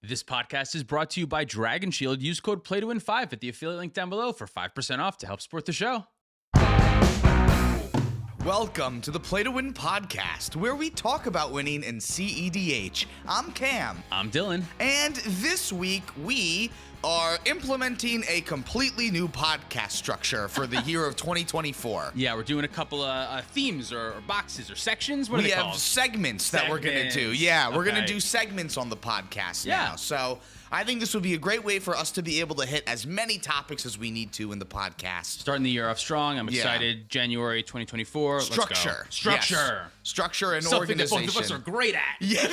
This podcast is brought to you by Dragon Shield. Use code PLAYTOWIN5 at the affiliate link down below for 5% off to help support the show. Welcome to the Play to Win podcast, where we talk about winning in cEDH. I'm Cam. I'm Dylan. And this week, we are implementing a completely new podcast structure for the year of 2024. Yeah, we're doing a couple of themes or boxes or sections. What are they called? We have segments that we're going to do. Yeah, we're going to do segments on the podcast now. Yeah. So I think this would be a great way for us to be able to hit as many topics as we need to in the podcast. Starting the year off strong. I'm excited. January 2024. Structure. Let's go. Structure. Yes. Structure and Something organization. that both of us are great at. Yeah.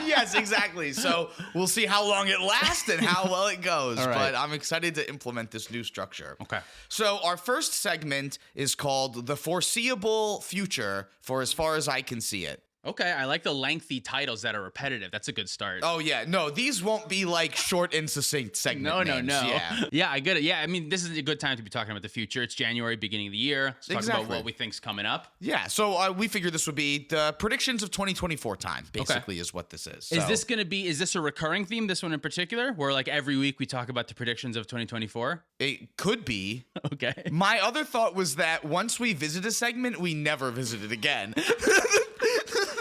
Yes, exactly. So we'll see how long it lasts and how well it goes. All right. But I'm excited to implement this new structure. Okay. So our first segment is called The Foreseeable Future, for as far as I can see it. Okay, I like the lengthy titles that are repetitive. That's a good start. Oh, yeah. No, these won't be like short and succinct segment names. No. Yeah. Yeah, I get it. Yeah, I mean, this is a good time to be talking about the future. It's January, beginning of the year. Let's talk about what we think's coming up. Yeah, so we figured this would be the predictions of 2024 time, basically, is what this is. Is this going to be, is this a recurring theme, this one in particular, where like every week we talk about the predictions of 2024? It could be. Okay. My other thought was that once we visit a segment, we never visit it again.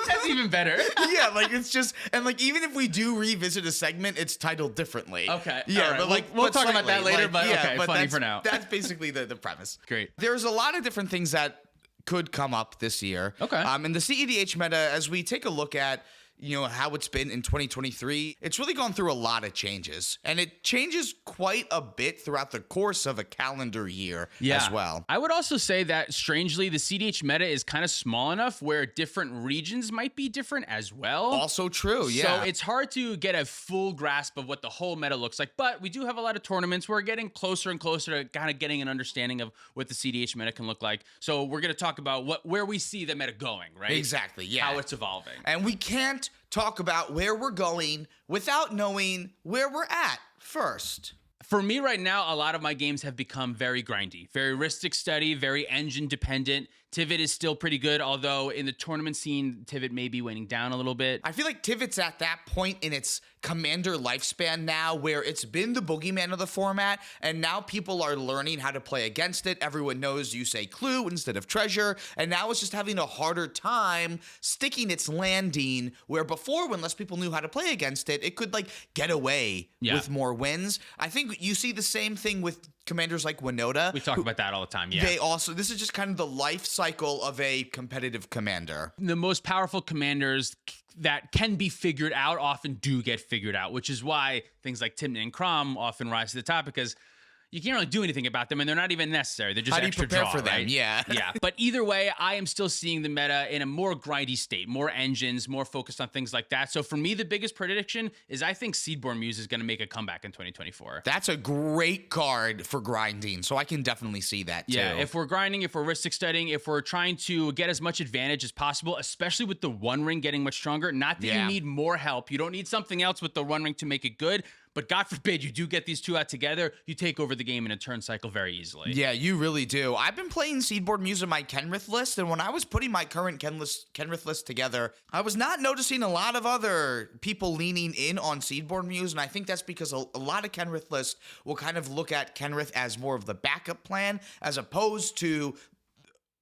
That's even better. Yeah, like it's just, and like even if we do revisit a segment, it's titled differently. Okay. Yeah, right. but like we'll but talk about that slightly, later, like, but yeah, okay, but funny that's, for now. That's basically the premise. Great. There's a lot of different things that could come up this year. Okay. In the cEDH meta, as we take a look at, you know, how it's been in 2023, it's really gone through a lot of changes, and it changes quite a bit throughout the course of a calendar year as well. I would also say that strangely, the cEDH meta is kind of small enough where different regions might be different as well. Also true, yeah. So it's hard to get a full grasp of what the whole meta looks like, but we do have a lot of tournaments. We're getting closer and closer to kind of getting an understanding of what the cEDH meta can look like. So we're going to talk about where we see the meta going, right? Exactly, yeah. How it's evolving. And we can't talk about where we're going without knowing where we're at first. For me right now, a lot of my games have become very grindy, very Ristic study, very engine dependent. Tivit is still pretty good, although in the tournament scene, Tivit may be waning down a little bit. I feel like Tivit's at that point in its commander lifespan now where it's been the boogeyman of the format, and now people are learning how to play against it. Everyone knows you say clue instead of treasure, and now it's just having a harder time sticking its landing, where before, when less people knew how to play against it, it could like get away with more wins. I think you see the same thing with commanders like Woda. We talk about that all the time, yeah. They also, this is just kind of the life cycle of a competitive commander. The most powerful commanders that can be figured out often do get figured out, which is why things like Timnit and Crom often rise to the top, because you can't really do anything about them, and they're not even necessary. They're just how do you extra prepare draw, for them? right? Yeah. Yeah. But either way, I am still seeing the meta in a more grindy state, more engines, more focused on things like that. So for me, the biggest prediction is I think Seedborn Muse is going to make a comeback in 2024. That's a great card for grinding, so I can definitely see that too. Yeah, if we're grinding, if we're Ristic studying, if we're trying to get as much advantage as possible, especially with the One Ring getting much stronger, not that you need more help. You don't need something else with the One Ring to make it good. But God forbid you do get these two out together, you take over the game in a turn cycle very easily. Yeah, you really do. I've been playing Seedboard Muse in my Kenrith list, and when I was putting my current Kenrith list together, I was not noticing a lot of other people leaning in on Seedboard Muse, and I think that's because a lot of Kenrith lists will kind of look at Kenrith as more of the backup plan, as opposed to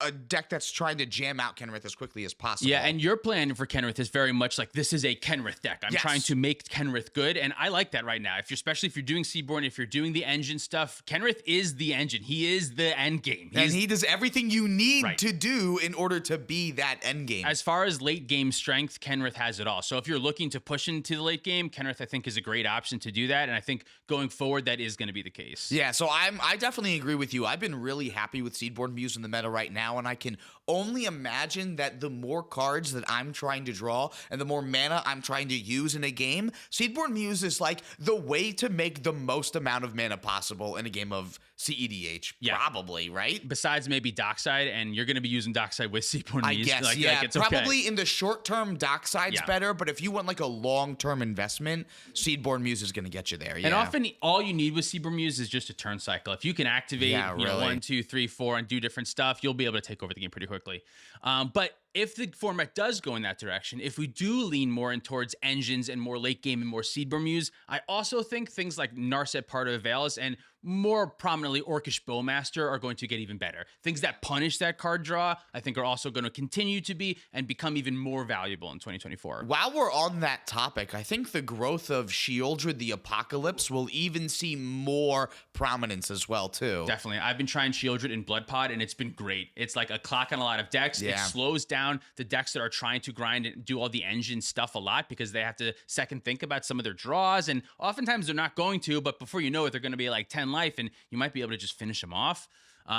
a deck that's trying to jam out Kenrith as quickly as possible. Yeah, and your plan for Kenrith is very much like, this is a Kenrith deck. I'm trying to make Kenrith good, and I like that right now. Especially if you're doing Seedborn, if you're doing the engine stuff, Kenrith is the engine. He is the end game. And he does everything you need to do in order to be that end game. As far as late game strength, Kenrith has it all. So if you're looking to push into the late game, Kenrith, I think, is a great option to do that, and I think going forward, that is going to be the case. Yeah, so I definitely agree with you. I've been really happy with Seedborn Muse in the meta right now, and I can only imagine that the more cards that I'm trying to draw and the more mana I'm trying to use in a game, Seedborn Muse is like the way to make the most amount of mana possible in a game of cEDH, probably, right? Besides maybe Dockside, and you're going to be using Dockside with Seedborn Muse. I guess, like, it's probably okay. in the short term, Dockside's better, but if you want like a long-term investment, Seedborn Muse is going to get you there, And often, all you need with Seedborn Muse is just a turn cycle. If you can activate 1, 2, 3, 4 and do different stuff, you'll be able to take over the game pretty quickly. But if the format does go in that direction, if we do lean more in towards engines and more late game and more seed use, I also think things like Narset Part of Veils and more prominently Orcish Bowmaster are going to get even better. Things that punish that card draw, I think, are also going to continue to be and become even more valuable in 2024. While we're on that topic, I think the growth of Shieldred the Apocalypse will even see more prominence as well, too. Definitely. I've been trying Shieldred in Bloodpod, and it's been great. It's like a clock on a lot of decks. It slows down the decks that are trying to grind and do all the engine stuff a lot because they have to second think about some of their draws, and oftentimes they're not going to, but before you know it, they're going to be like 10 life, and you might be able to just finish them off.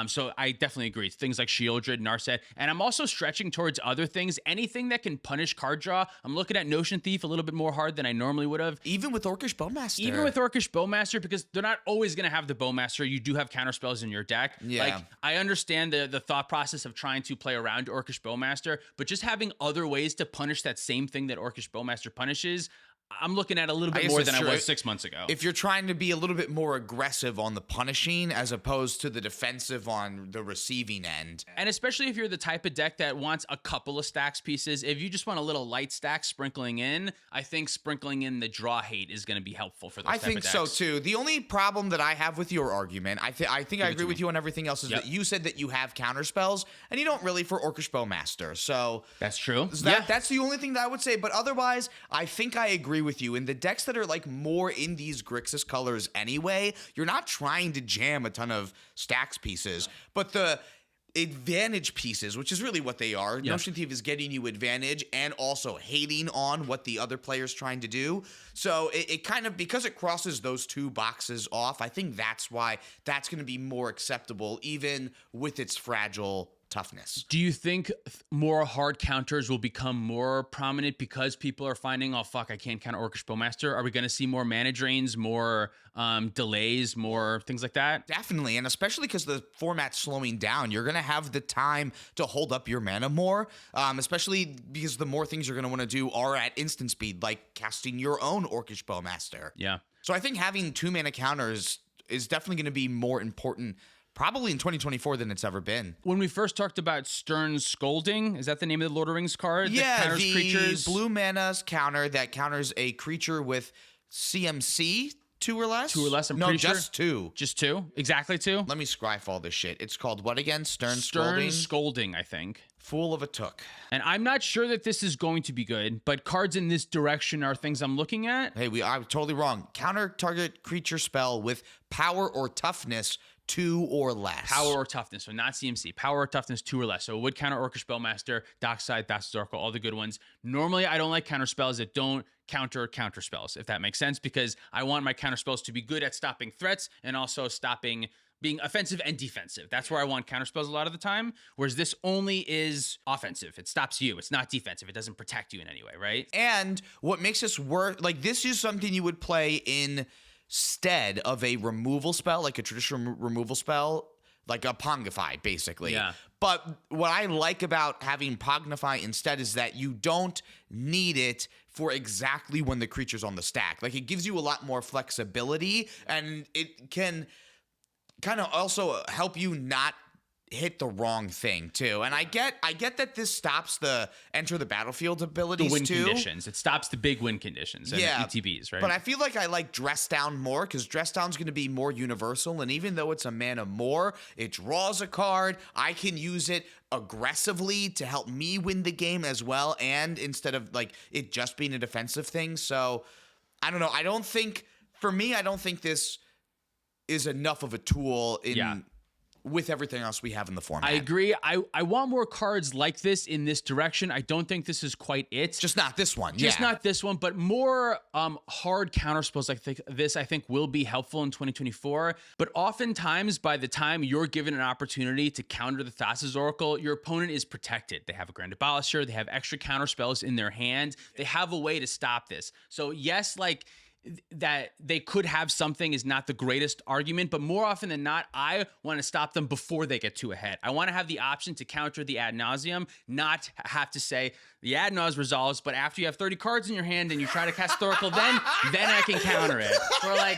So I definitely agree. Things like Shieldred, Narset, and I'm also stretching towards other things. Anything that can punish card draw. I'm looking at Notion Thief a little bit more hard than I normally would have. Even with Orcish Bowmaster. Even with Orcish Bowmaster, because they're not always going to have the Bowmaster. You do have counterspells in your deck. Yeah. Like, I understand the thought process of trying to play around Orcish Bowmaster, but just having other ways to punish that same thing that Orcish Bowmaster punishes, I'm looking at a little bit more than I was 6 months ago. If you're trying to be a little bit more aggressive on the punishing as opposed to the defensive on the receiving end. And especially if you're the type of deck that wants a couple of stacks pieces, if you just want a little light stack sprinkling in, I think sprinkling in the draw hate is going to be helpful for those type of decks. I think so too. The only problem that I have with your argument, I think I agree with you on everything else, is that you said that you have counterspells and you don't really for Orcish Bowmaster. So that's true. That's the only thing that I would say. But otherwise, I think I agree with you. In the decks that are like more in these Grixis colors anyway, you're not trying to jam a ton of stacks pieces, but the advantage pieces, which is really what they are. Notion Thief is getting you advantage and also hating on what the other player's trying to do. So it kind of, because it crosses those two boxes off, I think that's why that's going to be more acceptable, even with its fragile toughness. Do you think more hard counters will become more prominent because people are finding, oh fuck, I can't counter Orcish Bowmaster? Are we going to see more mana drains, more delays, more things like that? Definitely, and especially because the format's slowing down, you're going to have the time to hold up your mana more, especially because the more things you're going to want to do are at instant speed, like casting your own Orcish Bowmaster. Yeah. So I think having 2 mana counters is definitely going to be more important probably in 2024 than it's ever been. When we first talked about Stern's Scolding, is that the name of the Lord of the Rings card? Yeah, the creatures? Blue mana's counter that counters a creature with CMC 2 or less? 2 or less, I'm pretty sure. No, just 2. Just 2? Exactly 2? Let me scryf all this shit. It's called what again? Stern Scolding, I think. Fool of a Took. And I'm not sure that this is going to be good, but cards in this direction are things I'm looking at. Hey, I'm totally wrong. Counter target creature spell with power or toughness 2 or less. Power or toughness, so not CMC. Power or toughness 2 or less. So it would counter Orcish Bowmaster, Dockside, Thassa's Oracle, all the good ones. Normally, I don't like counter spells that don't counter spells, if that makes sense, because I want my counter spells to be good at stopping threats and also stopping being offensive and defensive. That's where I want counter spells a lot of the time, whereas this only is offensive. It stops you. It's not defensive. It doesn't protect you in any way, right? And what makes this work, like this is something you would play instead of a removal spell, like a traditional removal spell, like a Pongify, basically. Yeah. But what I like about having Pognify instead is that you don't need it for exactly when the creature's on the stack. Like, it gives you a lot more flexibility, and it can kind of also help you not hit the wrong thing too. And I get that this stops the enter the battlefield abilities the win too. Conditions. It stops the big win conditions and ETBs, right? But I feel like I like Dress Down more because Dress Down's going to be more universal, and even though it's a mana more, it draws a card. I can use it aggressively to help me win the game as well, and instead of like it just being a defensive thing. So I don't know. I don't think this is enough of a tool with everything else we have in the format. I agree. I want more cards like this in this direction. I don't think this is quite it. Just not this one. Just not this one, but more hard counterspells like this, I think, will be helpful in 2024. But oftentimes, by the time you're given an opportunity to counter the Thassa's Oracle, your opponent is protected. They have a Grand Abolisher. They have extra counterspells in their hand. They have a way to stop this. So yes, like, that they could have something is not the greatest argument, but more often than not, I want to stop them before they get too ahead. I want to have the option to counter the ad nauseum, not have to say the ad naus resolves, but after you have 30 cards in your hand and you try to cast Oracle, then I can counter it. Or like,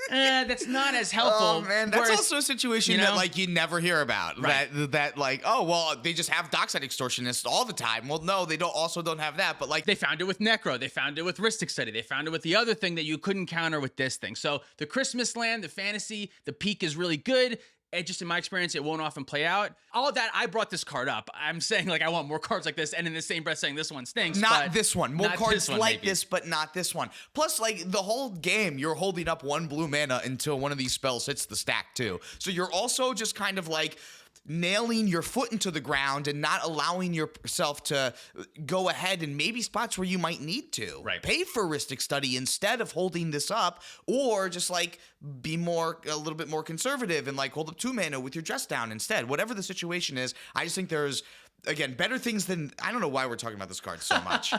That's not as helpful. Oh man, that's Whereas, also a situation that like you never hear about. Right. That like, oh well, they just have dockside extortionists all the time. Well, no, they don't have that. But like they found it with Necro, they found it with Ristic Study, they found it with the other thing that you couldn't counter with this thing. So the Christmas land, the fantasy, the peak is really good. It just, in my experience, it won't often play out. All of that, I brought this card up. I'm saying, like, I want more cards like this, and in the same breath saying this one stinks. Not this one. More cards one, like maybe. this, but not this one. Plus, like, the whole game, you're holding up 1 blue mana until one of these spells hits the stack, too. So you're also just kind of, like, nailing your foot into the ground and not allowing yourself to go ahead in maybe spots where you might need to. Right. Pay for Ristic Study instead of holding this up, or just like be a little bit more conservative and like hold up 2 mana with your dress down instead. Whatever the situation is, I just think there's, again, better things than, I don't know why we're talking about this card so much.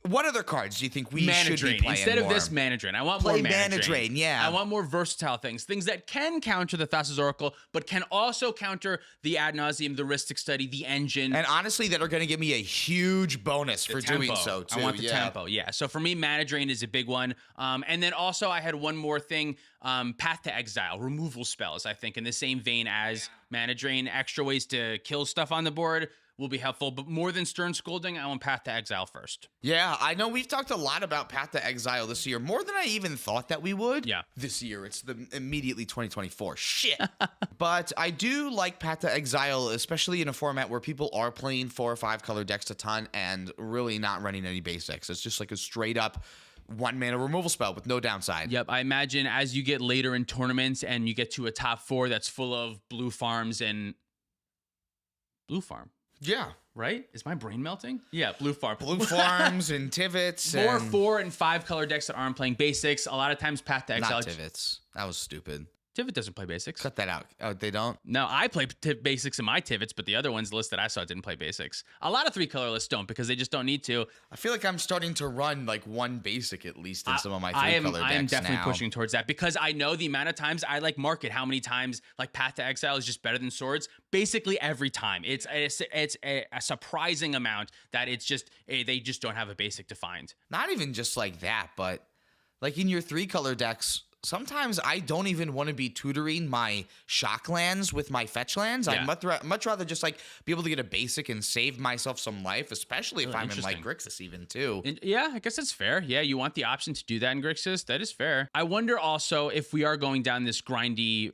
What other cards do you think we should be playing instead more? of this Mana Drain? I want Play more Mana Drain, yeah. I want more versatile things that can counter the Thassa's Oracle, but can also counter the Ad Nauseam, the Ristic Study, the Engine. And honestly, that are going to give me a huge bonus for doing so, too. I want the tempo, yeah. So for me, Mana Drain is a big one. And then also I had one more thing, Path to Exile, removal spells, I think, in the same vein as Mana Drain. Extra ways to kill stuff on the board will be helpful, but more than Stern Scolding, I want Path to Exile first. Yeah, I know we've talked a lot about Path to Exile this year, more than I even thought that we would. Yeah. This year, it's immediately 2024. Shit. But I do like Path to Exile, especially in a format where people are playing 4 or 5 color decks a ton and really not running any basics. It's just like a straight up 1 mana removal spell with no downside. Yep, I imagine as you get later in tournaments and you get to a top 4 that's full of blue farms and blue farm. Yeah. Right? Is my brain melting? Yeah, blue farm. Blue farms and Tivits. More and 4 and 5 color decks that aren't playing basics. A lot of times Path to Exile. Not Tivits. That was stupid. Tivit doesn't play basics. Cut that out. Oh, they don't? No, I play basics in my Tivits, but the other ones, the list that I saw, didn't play basics. A lot of 3-color lists don't because they just don't need to. I feel like I'm starting to run like 1 basic at least in some of my 3-color decks. I am definitely now. pushing towards that because I know the amount of times I like market how many times like Path to Exile is just better than Swords. Basically every time. It's a surprising amount that it's just they just don't have a basic to find. Not even just like that, but like in your 3-color decks, sometimes I don't even want to be tutoring my shock lands with my fetch lands. Yeah. I'd much rather just like be able to get a basic and save myself some life, especially if I'm in like Grixis even too. And yeah, I guess that's fair. Yeah, you want the option to do that in Grixis. That is fair. I wonder also if we are going down this grindy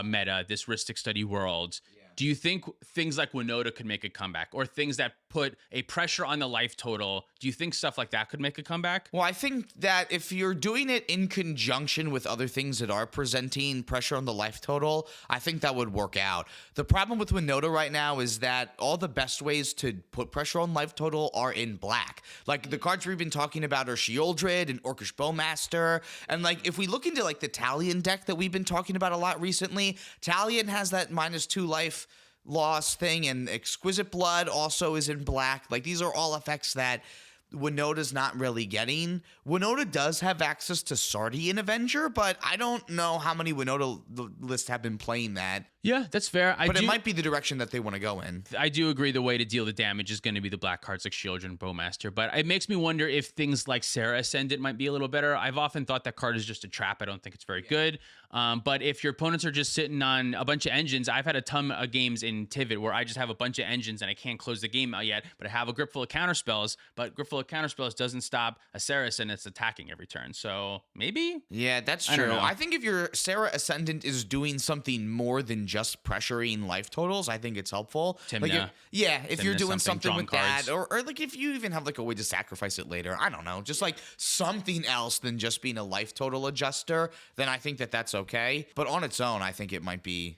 meta, this Ristic Study world. Do you think things like Winota could make a comeback, or things that put a pressure on the life total? Do you think stuff like that could make a comeback? Well, I think that if you're doing it in conjunction with other things that are presenting pressure on the life total, I think that would work out. The problem with Winota right now is that all the best ways to put pressure on life total are in black. Like the cards we've been talking about are Sheoldred and Orcish Bowmaster. And like if we look into like the Talion deck that we've been talking about a lot recently, Talion has that -2 life loss thing, and Exquisite Blood also is in black. Like these are all effects that Winota's not really getting. Winota does have access to Sardian Avenger, but I don't know how many Winota lists have been playing that. Yeah, that's fair. But it might be the direction that they want to go in. I do agree the way to deal the damage is going to be the black cards like Sheoldred and Bowmaster, but it makes me wonder if things like Sarah Ascendant might be a little better. I've often thought that card is just a trap. I don't think it's very good. But if your opponents are just sitting on a bunch of engines, I've had a ton of games in Tivit where I just have a bunch of engines and I can't close the game out yet, but I have a grip full of counterspells, but grip full of counterspells doesn't stop a Sarah Ascendant attacking every turn. So maybe? Yeah, that's true. I think if your Sarah Ascendant is doing something more than just pressuring life totals, I think it's helpful. Timna. If you're doing something with that, or like if you even have like a way to sacrifice it later, I don't know, just like something else than just being a life total adjuster, then I think that that's okay. But on its own, I think it might be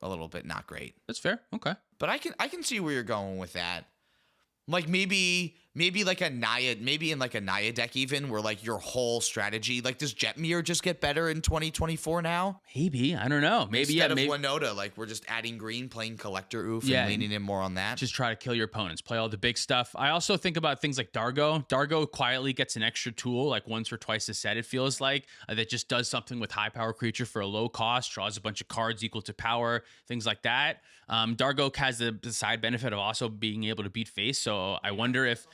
a little bit not great. That's fair. Okay. But I can see where you're going with that. Like maybe like a Naya, maybe in like a Naya deck even, where like your whole strategy, like does Jetmir just get better in 2024 now? Maybe, I don't know. Maybe instead of Winota, like we're just adding green, playing Collector Oof, and leaning in more on that. Just try to kill your opponents, play all the big stuff. I also think about things like Dargo. Dargo quietly gets an extra tool, like once or twice a set, it feels like, that just does something with high power creature for a low cost, draws a bunch of cards equal to power, things like that. Dargo has the side benefit of also being able to beat face, so I wonder if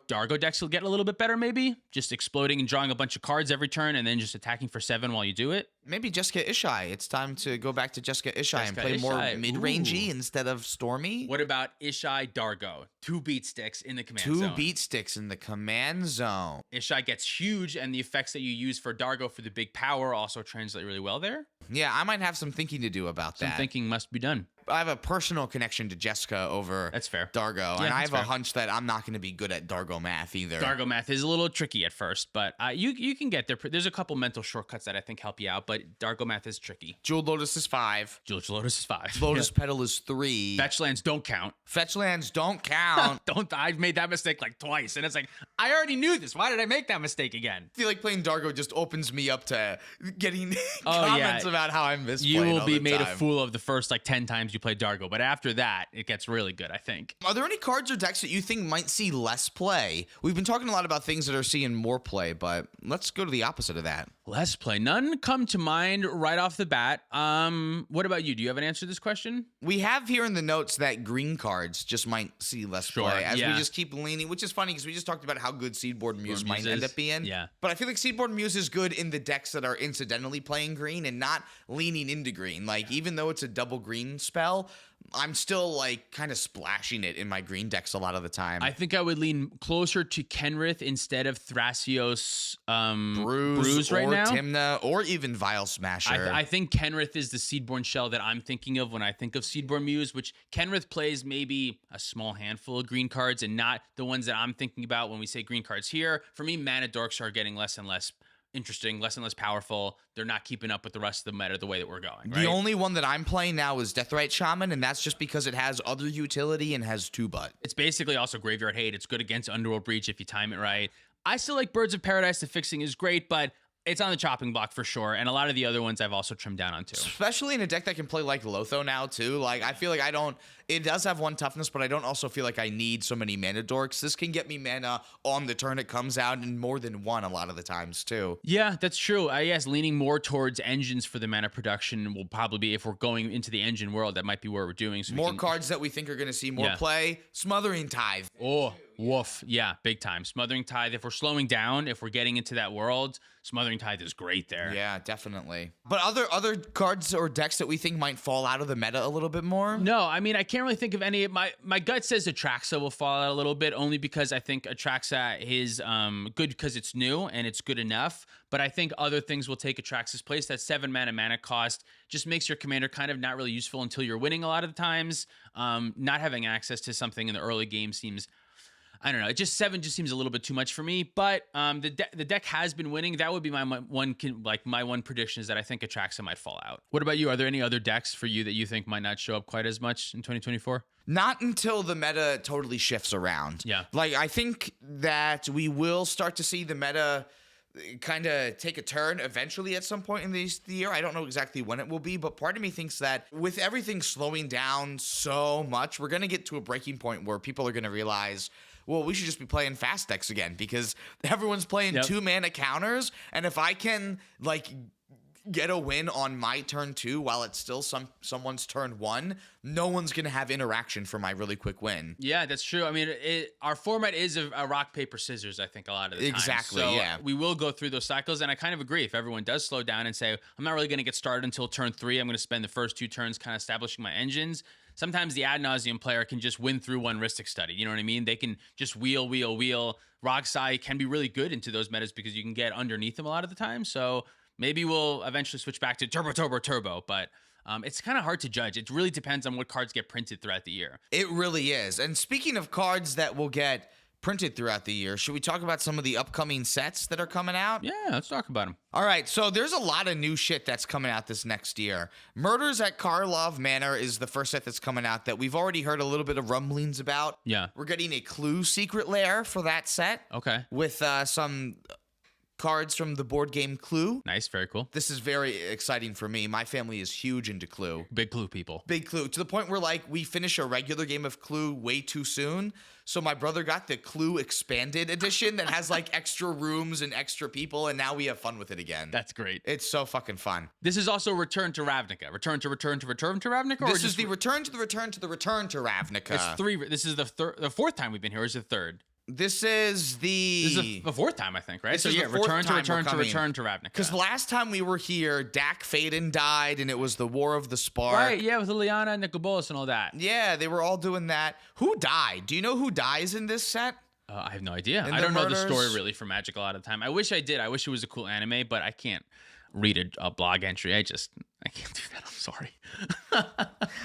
Dargo decks will get a little bit better, maybe. Just exploding and drawing a bunch of cards every turn and then just attacking for 7 while you do it. Maybe Jessica Ishai. It's time to go back to Jessica Ishai and play more mid-rangey instead of Stormy. What about Ishai Dargo? 2 beat sticks in the command zone. 2 beat sticks in the command zone. Ishai gets huge, and the effects that you use for Dargo for the big power also translate really well there. Yeah, I might have some thinking to do about that. Some thinking must be done. I have a personal connection to Jessica over That's fair. Dargo, and I have a hunch that I'm not going to be good at Dargo math either. Dargo math is a little tricky at first, but you can get there. There's a couple mental shortcuts that I think help you out, but Dargo math is tricky. Jeweled Lotus is 5. Jeweled Lotus is 5. Lotus Petal is 3. Fetch lands don't count. Fetch lands don't count. I've made that mistake like twice, and it's like, I already knew this. Why did I make that mistake again? I feel like playing Dargo just opens me up to getting comments about how I'm misplaying. You will be made a fool of the first like 10 times you play Dargo, but after that, it gets really good, I think. Are there any cards or decks that you think might see less play? We've been talking a lot about things that are seeing more play, but let's go to the opposite of that. Less play. None come to mind right off the bat. What about you? Do you have an answer to this question? We have here in the notes that green cards just might see less play as we just keep leaning, which is funny because we just talked about how good Seedboard Muse might end up being. Yeah. But I feel like Seedboard Muse is good in the decks that are incidentally playing green and not leaning into green. Like, even though it's a double green spell, I'm still like kind of splashing it in my green decks a lot of the time. I think I would lean closer to Kenrith instead of Thrasios Bruise right now. Timna, or even Vile Smasher. I think Kenrith is the Seedborn shell that I'm thinking of when I think of Seedborn Muse, which Kenrith plays maybe a small handful of green cards and not the ones that I'm thinking about when we say green cards here. For me, mana dorks are getting less and less interesting, less and less powerful. They're not keeping up with the rest of the meta the way that we're going. Right? The only one that I'm playing now is Deathrite Shaman, and that's just because it has other utility and has 2-butt. It's basically also Graveyard Hate. It's good against Underworld Breach if you time it right. I still like Birds of Paradise. The fixing is great, but it's on the chopping block for sure. And a lot of the other ones I've also trimmed down on too. Especially in a deck that can play like Lotho now too. Like, I feel like it does have 1 toughness, but I don't also feel like I need so many mana dorks. This can get me mana on the turn it comes out, and more than 1 a lot of the times too. Yeah, that's true. Yes, leaning more towards engines for the mana production will probably be, if we're going into the engine world, that might be where we're doing. So more cards that we think are going to see more play. Smothering Tithe. Oh, woof. Yeah, big time. Smothering Tithe. If we're slowing down, if we're getting into that world, Smothering Tithe is great there. Yeah, definitely. But other cards or decks that we think might fall out of the meta a little bit more? No, I mean, I can't really think of any. My gut says Atraxa will fall out a little bit, only because I think Atraxa is good because it's new and it's good enough. But I think other things will take Atraxa's place. That 7 mana cost just makes your commander kind of not really useful until you're winning a lot of the times. Not having access to something in the early game seems, I don't know. 7 just seems a little bit too much for me. But the deck has been winning. That would be my one prediction, is that I think Atraxa might fall out. What about you? Are there any other decks for you that you think might not show up quite as much in 2024? Not until the meta totally shifts around. Yeah. Like, I think that we will start to see the meta kind of take a turn eventually at some point in the year. I don't know exactly when it will be, but part of me thinks that with everything slowing down so much, we're going to get to a breaking point where people are going to realize, well, we should just be playing fast decks again, because everyone's playing 2 mana counters. And if I can get a win on my turn 2 while it's still someone's turn 1, no one's gonna have interaction for my really quick win. Yeah, that's true. I mean, our format is a rock, paper, scissors, I think, a lot of the time. Exactly, so yeah. We will go through those cycles, and I kind of agree. If everyone does slow down and say, I'm not really going to get started until turn 3, I'm going to spend the first 2 turns kind of establishing my engines. Sometimes the ad nauseum player can just win through one Rhystic Study. You know what I mean? They can just wheel. Rogsai can be really good into those metas because you can get underneath them a lot of the time. So maybe we'll eventually switch back to turbo, but it's kind of hard to judge. It really depends on what cards get printed throughout the year. It really is. And speaking of cards that will get printed throughout the year, should we talk about some of the upcoming sets that are coming out? Yeah, let's talk about them. All right, so there's a lot of new shit that's coming out this next year. Murders at Karlov Manor is the first set that's coming out that we've already heard a little bit of rumblings about. Yeah. We're getting a Clue secret lair for that set. Okay. With some cards from the board game Clue. Nice, very cool. This is very exciting for me. My family is huge into Clue. Big Clue people. Big Clue, to the point where we finish a regular game of Clue way too soon. So my brother got the Clue Expanded Edition that has extra rooms and extra people, and now we have fun with it again. That's great. It's so fucking fun. This is also Return to Ravnica. Return to Ravnica? This is the Return to the Return to the Return to Ravnica. It's 3. This is the 4th time we've been here, or is it the 3rd? This is the fourth time, I think, right? This So is yeah, the fourth return to Ravnica. Because last time we were here, Dak Faden died, and it was the War of the Spark. Right, yeah, with Liliana and Nicol Bolas and all that. Yeah, they were all doing that. Who died? Do you know who dies in this set? I have no idea. I don't know the story really for Magic a lot of the time. I wish I did. I wish it was a cool anime, but I can't read a blog entry. I can't do that. I'm sorry.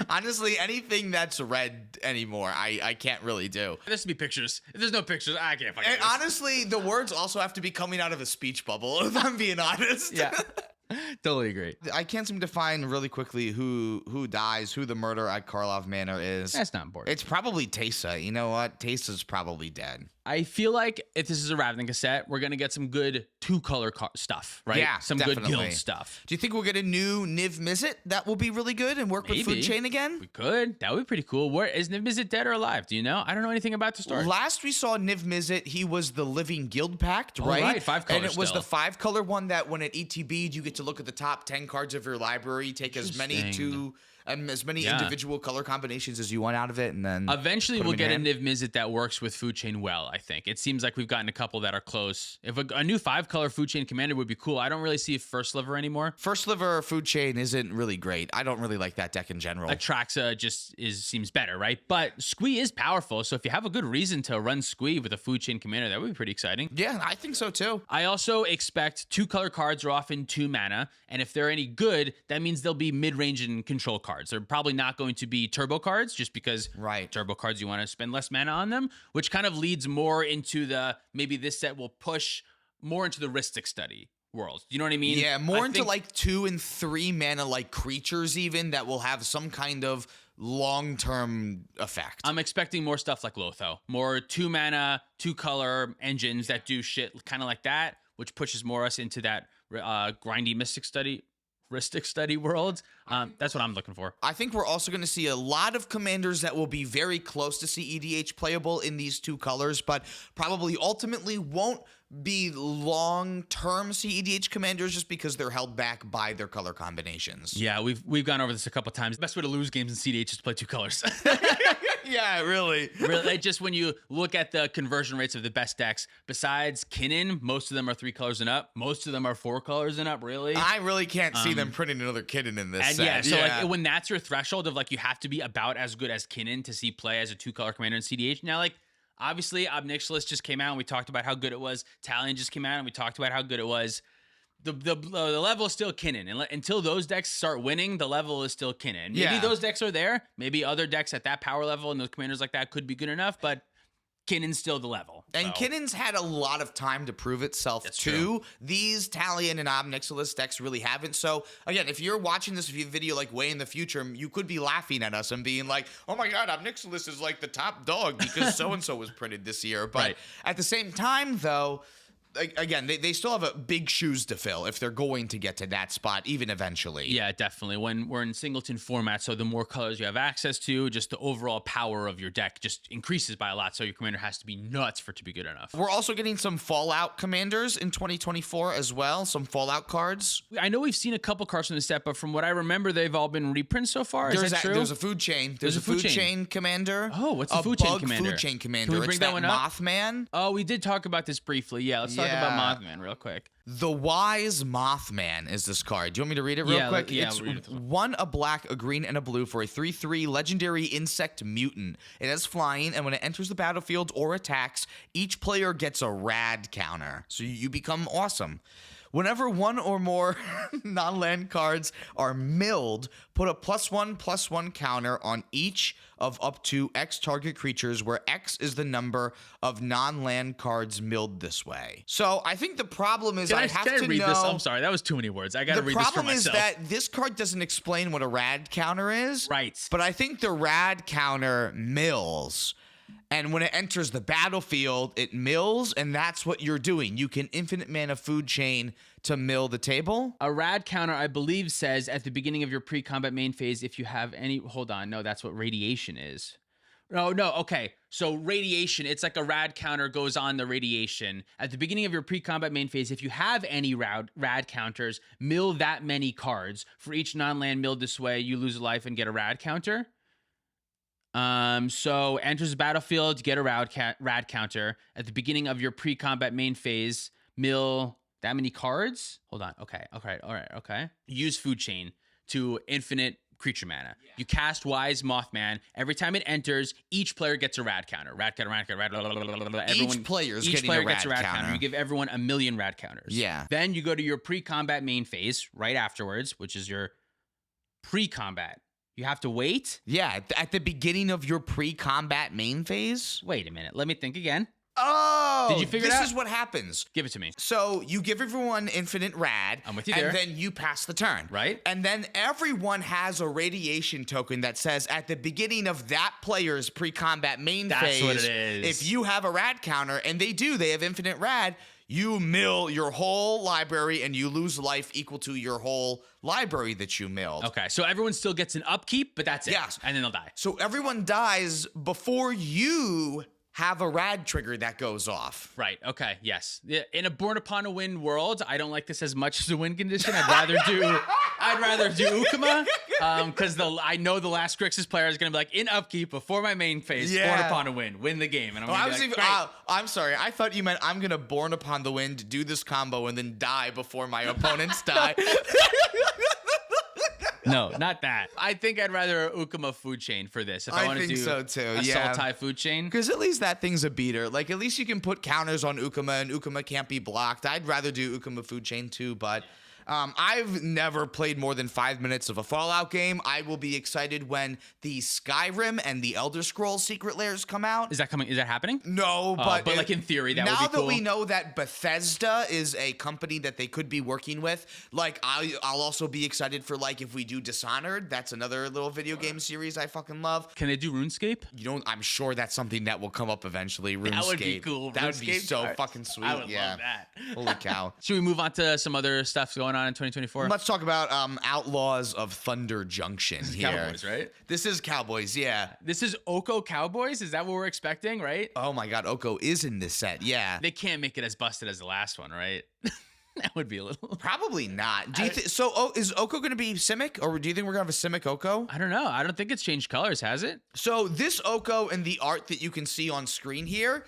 Honestly, anything that's read anymore, I can't really do. There has to be pictures. If there's no pictures, I can't find And it. honestly, the words also have to be coming out of a speech bubble, if I'm being honest. Yeah. Totally agree. I can't seem to find really quickly who dies, who the murder at Karlov Manor is. That's not important. It's probably Teysa. You know what? Teysa's probably dead. I feel like if this is a Ravnica set, we're going to get some good two-color stuff, right? Yeah, some definitely. good guild stuff. Do you think we'll get a new Niv Mizzet that will be really good and work with Food Chain again? We could. That would be pretty cool. Where is Niv Mizzet dead or alive? Do you know? I don't know anything about the story. Last we saw Niv Mizzet, he was the Living Guild Pact, right? Right, 5-color And it was still. the 5-color one that when at ETB'd, you get to look at the top 10 cards of your library, take as many individual color combinations as you want out of it, and then eventually we'll get a Niv Mizzet that works with Food Chain well, I think. It seems like we've gotten a couple that are close. If a new 5-color Food Chain commander would be cool. I don't really see First Sliver anymore. First Sliver Food Chain isn't really great. I don't really like that deck in general. Atraxa just seems better, right? But Squee is powerful, so if you have a good reason to run Squee with a Food Chain commander, that would be pretty exciting. Yeah, I think so too. I also expect 2-color cards are often 2 mana, and if they're any good, that means they'll be mid-range and control cards. They're probably not going to be turbo cards, just because turbo cards, you want to spend less mana on them, which kind of leads more into maybe this set will push more into the Rhystic Study world. You know what I mean? Yeah, more into like 2 and 3 mana like creatures even that will have some kind of long-term effect. I'm expecting more stuff like Lotho, more 2 mana, 2-color engines that do shit kind of like that, which pushes more us into that grindy Rhystic Study world. That's what I'm looking for. I think we're also going to see a lot of commanders that will be very close to cEDH playable in these 2 colors, but probably ultimately won't be long-term cEDH commanders just because they're held back by their color combinations. Yeah, we've gone over this a couple times. The best way to lose games in cEDH is to play 2 colors. Yeah, really. Really, just when you look at the conversion rates of the best decks, besides Kinnan, most of them are 3 colors and up. Most of them are 4 colors and up, really. I really can't see them printing another Kinnan in this set. Yeah, so like when that's your threshold of like you have to be about as good as Kinnan to see play as a 2-color commander in cEDH. Now, like, obviously, Obnixilis just came out and we talked about how good it was. Talion just came out and we talked about how good it was. The level is still Kinnan. And until those decks start winning, the level is still Kinnan. Maybe those decks are there. Maybe other decks at that power level and those commanders like that could be good enough, but Kinnan's still the level. And Kinnan's had a lot of time to prove itself too. True. These Talion and Obnixilis decks really haven't. So again, if you're watching this video like way in the future, you could be laughing at us and being like, oh my God, Obnixilis is like the top dog because so-and-so was printed this year. But at the same time though, again, they still have a big shoes to fill if they're going to get to that spot, even eventually. Yeah, definitely. When we're in singleton format, so the more colors you have access to, just the overall power of your deck just increases by a lot. So your commander has to be nuts for it to be good enough. We're also getting some Fallout commanders in 2024 as well, some Fallout cards. I know we've seen a couple cards from the set, but from what I remember, they've all been reprints so far. Is that true? There's a food chain. There's a food chain commander. Oh, what's a food chain commander? Food chain commander. Can we bring that one up? Mothman. Oh, we did talk about this briefly. Yeah, let's talk about Mothman real quick. The Wise Mothman is this card. Do you want me to read it real quick? It's read it. 1, a black, a green, and a blue for a 3/3 legendary insect mutant. It has flying, and when it enters the battlefield or attacks, each player gets a rad counter. So you become awesome. Whenever 1 or more non-land cards are milled, put a +1/+1 counter on each of up to X target creatures, where X is the number of non-land cards milled this way. So I think the problem is I have to read know. This? I'm sorry, that was too many words. I got to read this for myself. The problem is that this card doesn't explain what a rad counter is. Right. But I think the rad counter mills. And when it enters the battlefield, it mills, and that's what you're doing. You can infinite mana food chain to mill the table. A rad counter, I believe, says at the beginning of your pre-combat main phase, if you have any... Hold on. No, that's what radiation is. No, okay. So radiation, it's like a rad counter goes on the radiation. At the beginning of your pre-combat main phase, if you have any rad counters, mill that many cards. For each non-land milled this way, you lose a life and get a rad counter. So enters the battlefield, get a rad counter. At the beginning of your pre-combat main phase, mill that many cards? Hold on. Okay. Use food chain to infinite creature mana. Yeah. You cast Wise Mothman. Every time it enters, each player gets a rad counter. Each player gets a rad counter. You give everyone 1,000,000 rad counters. Yeah. Then you go to your pre-combat main phase right afterwards, which is your pre-combat. You have to wait? Yeah, at the beginning of your pre-combat main phase. Wait a minute. Let me think again. Oh, did you figure it out? This is what happens. Give it to me. So you give everyone infinite rad. I'm with you there. And then you pass the turn. Right. And then everyone has a radiation token that says at the beginning of that player's pre-combat main phase. That's what it is. If you have a rad counter, and they have infinite rad, you mill your whole library and you lose life equal to your whole library that you milled. Okay, so everyone still gets an upkeep, but that's it. Yes. And then they'll die. So everyone dies before you have a rad trigger that goes off. Right. Okay. Yes. In a Born Upon a Wind world, I don't like this as much as a win condition. I'd rather do Ukama, because I know the last Grixis player is going to be like, in upkeep before my main phase, Born Upon a Wind, win the game. And I'm sorry. I thought you meant I'm going to Born Upon the Wind, do this combo, and then die before my opponents die. No, not that. I think I'd rather Ukama food chain for this. If I want to do so too. a Sultai food chain. Because at least that thing's a beater. Like, at least you can put counters on Ukama, and Ukama can't be blocked. I'd rather do Ukama food chain too, but I've never played more than 5 minutes of a Fallout game. I will be excited when the Skyrim and the Elder Scrolls Secret Lairs come out. Is that coming? Is that happening? No, but like in theory, that would be cool. Now that we know that Bethesda is a company that they could be working with, like I'll also be excited for like if we do Dishonored. That's another little video game series I fucking love. Can they do RuneScape? I'm sure that's something that will come up eventually. RuneScape. That would be cool. That would be so fucking sweet. I would love that. Holy cow. Should we move on to some other stuff going on in 2024? Let's talk about Outlaws of Thunder Junction here. Cowboys, right? This is Cowboys, yeah. This is Oko Cowboys? Is that what we're expecting, right? Oh my god, Oko is in this set, yeah. They can't make it as busted as the last one, right? That would be a little... Probably not. Do you is Oko going to be Simic, or do you think we're going to have a Simic Oko? I don't know. I don't think it's changed colors, has it? So this Oko and the art that you can see on screen here,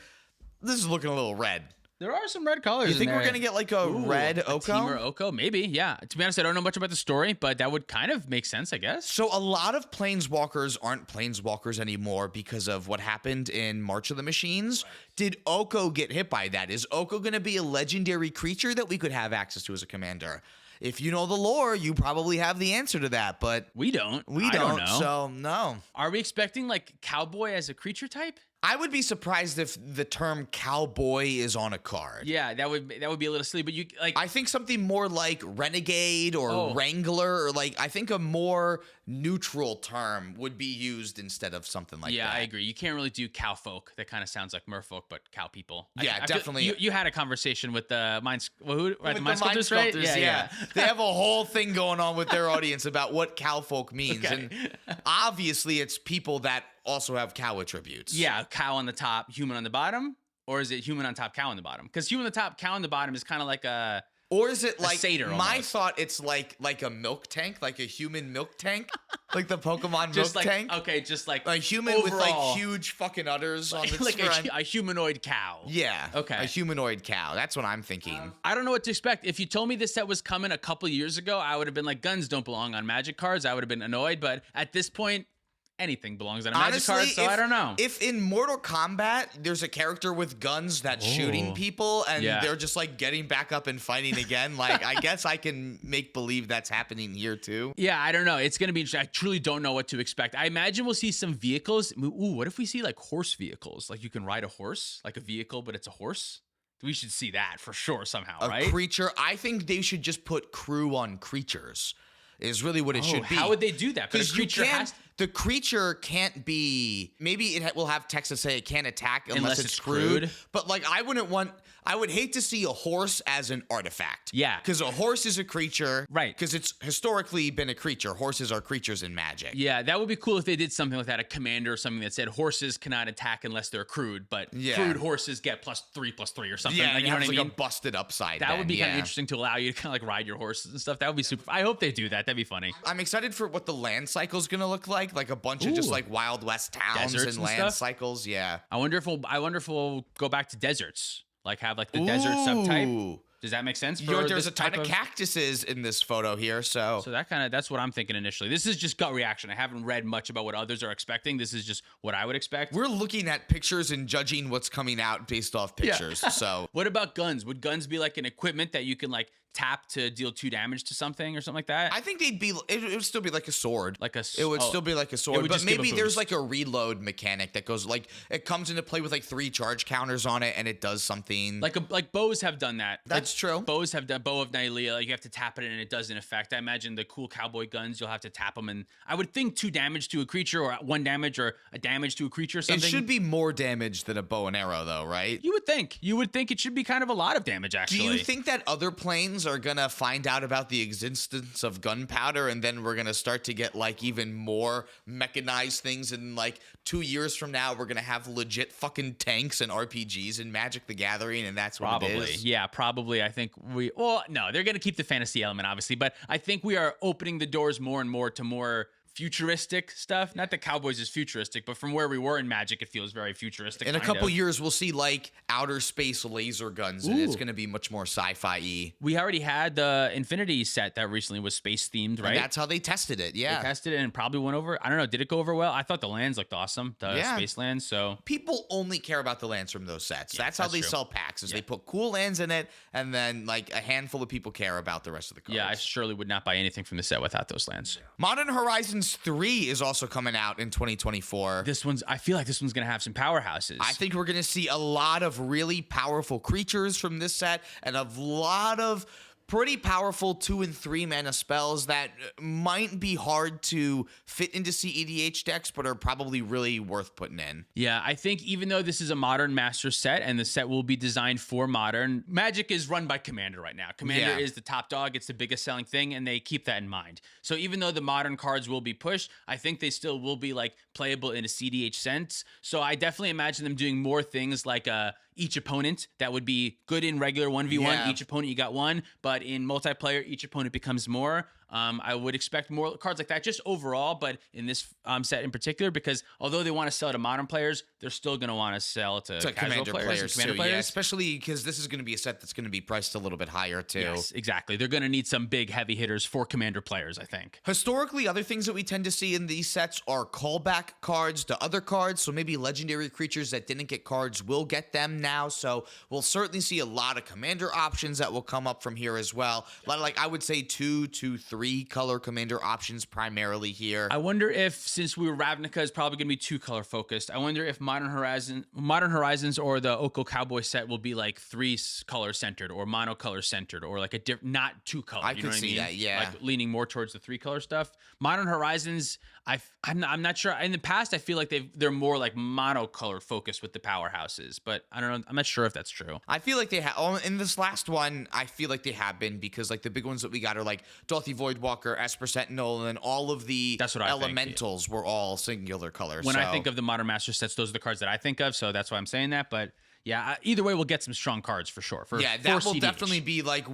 this is looking a little red. There are some red colors. You think we're going to get like a red Oko? Teamer Oko? Maybe, yeah. To be honest, I don't know much about the story, but that would kind of make sense, I guess. So a lot of Planeswalkers aren't Planeswalkers anymore because of what happened in March of the Machines. Right. Did Oko get hit by that? Is Oko going to be a legendary creature that we could have access to as a commander? If you know the lore, you probably have the answer to that, but... We don't. I don't know. So, no. Are we expecting, like, Cowboy as a creature type? I would be surprised if the term cowboy is on a card. Yeah, that would be a little silly, but you like I think something more like renegade or wrangler, or like I think a more neutral term would be used instead of something like that. Yeah, I agree. You can't really do cowfolk. That kind of sounds like merfolk, but cow people. Yeah, definitely. You had a conversation with the Mind Sculptors, right? Yeah. They have a whole thing going on with their audience about what cowfolk means. Okay. And obviously it's people that also have cow attributes. Yeah, cow on the top, human on the bottom, or is it human on top, cow on the bottom? Because human on the top, cow on the bottom is kind of like a... Or is it like satyr my almost. thought? It's like a milk tank, like a human milk tank, like the Pokemon just milk like, tank. Okay, just like a human overall, with like huge fucking udders on its like front. a humanoid cow. Yeah. Okay. A humanoid cow. That's what I'm thinking. I don't know what to expect. If you told me this set was coming a couple years ago, I would have been like, guns don't belong on Magic cards. I would have been annoyed. But at this point, anything belongs on a Magic card, so I don't know. If in Mortal Kombat there's a character with guns that's shooting people and they're just like getting back up and fighting again, like I guess I can make believe that's happening here too. Yeah, I don't know. It's going to be interesting. I truly don't know what to expect. I imagine we'll see some vehicles. Ooh, what if we see like horse vehicles? Like you can ride a horse, like a vehicle, but it's a horse? We should see that for sure somehow, right? A creature. I think they should just put crew on creatures. Is really what it should be. How would they do that? Because the creature can't be. Maybe it will have text that say it can't attack unless it's crewed. But like, I would hate to see a horse as an artifact. Yeah, because a horse is a creature, right? Because it's historically been a creature. Horses are creatures in Magic. Yeah, that would be cool if they did something like that, a commander or something that said horses cannot attack unless they're crewed, but crewed horses get +3/+3 or something. Yeah, like, you know what I mean? Like a busted upside. That would be kind of interesting to allow you to kind of like ride your horses and stuff. That would be super. I hope they do that. That'd be funny. I'm excited for what the land cycle is gonna look like a bunch of just like Wild West towns and land stuff? cycles. Yeah. I wonder if we'll go back to deserts, like have like the desert subtype. Does that make sense? There's a ton of cactuses in this photo here, so that's what I'm thinking initially. This is just gut reaction. I haven't read much about what others are expecting. This is just what I would expect. We're looking at pictures and judging what's coming out based off pictures. Yeah. So what about guns? Would guns be like an equipment that you can like tap to deal 2 damage to something or something like that? I think it would still be like a sword. It would still be like a sword, but maybe there's like a reload mechanic that goes like it comes into play with like 3 charge counters on it and it does something. Like bows have done that. That's true. Bows have done Bow of Nylea. Like you have to tap it and it does an effect. I imagine the cool cowboy guns you'll have to tap them, and I would think 2 damage to a creature or 1 damage or a damage to a creature or something. It should be more damage than a bow and arrow though, right? You would think it should be kind of a lot of damage actually. Do you think that other planes are gonna find out about the existence of gunpowder and then we're gonna start to get like even more mechanized things, and like 2 years from now we're gonna have legit fucking tanks and RPGs in Magic the Gathering, and that's what it is? Yeah, probably. I think no, they're gonna keep the fantasy element obviously, but I think we are opening the doors more and more to more futuristic stuff. Not that Cowboys is futuristic, but from where we were in Magic, it feels very futuristic. In a couple years, we'll see like outer space laser guns, and it's going to be much more sci-fi-y. We already had the Infinity set that recently was space themed, right? And that's how they tested it. Yeah, they tested it and probably went over. I don't know. Did it go over well? I thought the lands looked awesome. The space lands. So people only care about the lands from those sets. That's how they sell packs. Is they put cool lands in it, and then like a handful of people care about the rest of the cards. Yeah, I surely would not buy anything from the set without those lands. Modern Horizons 3 is also coming out in 2024. I feel like this one's going to have some powerhouses. I think we're going to see a lot of really powerful creatures from this set and a lot of pretty powerful 2 and 3 mana spells that might be hard to fit into cEDH decks, but are probably really worth putting in. Yeah, I think even though this is a Modern Master set and the set will be designed for Modern, Magic is run by Commander right now. Commander is the top dog. It's the biggest selling thing, and they keep that in mind. So even though the Modern cards will be pushed, I think they still will be like playable in a cEDH sense. So I definitely imagine them doing more things like each opponent that would be good in regular 1v1. Yeah. Each opponent you got 1, but in multiplayer, each opponent becomes more. I would expect more cards like that just overall, but in this set in particular, because although they want to sell to modern players, they're still going to want to sell to casual players. Commander players. Yeah, especially because this is going to be a set that's going to be priced a little bit higher too. Yes, exactly. They're going to need some big heavy hitters for Commander players, I think. Historically, other things that we tend to see in these sets are callback cards to other cards. So maybe legendary creatures that didn't get cards will get them now. So we'll certainly see a lot of Commander options that will come up from here as well. A lot of, like, I would say 2 to 3 color Commander options primarily here. I wonder if, since Ravnica is probably going to be 2 color focused, I wonder if Modern Horizons or the Oko Cowboy set will be like 3 color centered or monocolor centered, or like not 2 color. I could see that, yeah. Like leaning more towards the 3 color stuff. Modern Horizons, I'm not sure. In the past, I feel like they're more like monocolor focused with the powerhouses, but I don't know. I'm not sure if that's true. I feel like they have. Oh, in this last one, I feel like they have been, because like the big ones that we got are like Dorothy Voidwalker, Esper Sentinel, and then all of the elementals were all singular colors. When I think of the Modern Master sets, those are the cards that I think of, so that's why I'm saying that. But yeah, either way, we'll get some strong cards for sure. That will definitely be like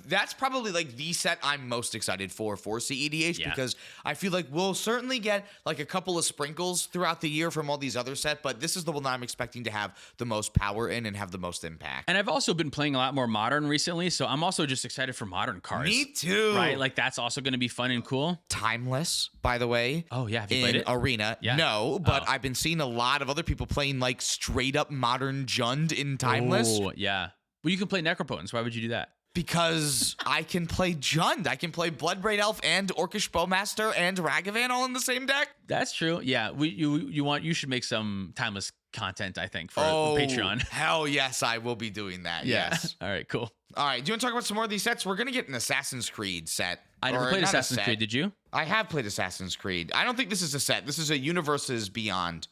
that's probably like the set I'm most excited for cEDH, because I feel like we'll certainly get like a couple of sprinkles throughout the year from all these other sets, but this is the one that I'm expecting to have the most power in and have the most impact. And I've also been playing a lot more Modern recently, so I'm also just excited for Modern cards. Me too. Right? Like that's also going to be fun and cool. Timeless, by the way. Oh yeah, have you played it? Arena. Yeah. No, but I've been seeing a lot of other people playing like straight up Modern Jund in Timeless. Oh, yeah. Well, you can play Necropotence. Why would you do that? Because I can play Jund. I can play Bloodbraid Elf and Orcish Bowmaster and Ragavan all in the same deck. That's true. Yeah. You should make some Timeless content, I think, for Patreon. Hell yes, I will be doing that. Yeah. Yes. All right, cool. All right. Do you want to talk about some more of these sets? We're going to get an Assassin's Creed set. I never played Assassin's Creed. Did you? I have played Assassin's Creed. I don't think this is a set. This is a Universes Beyond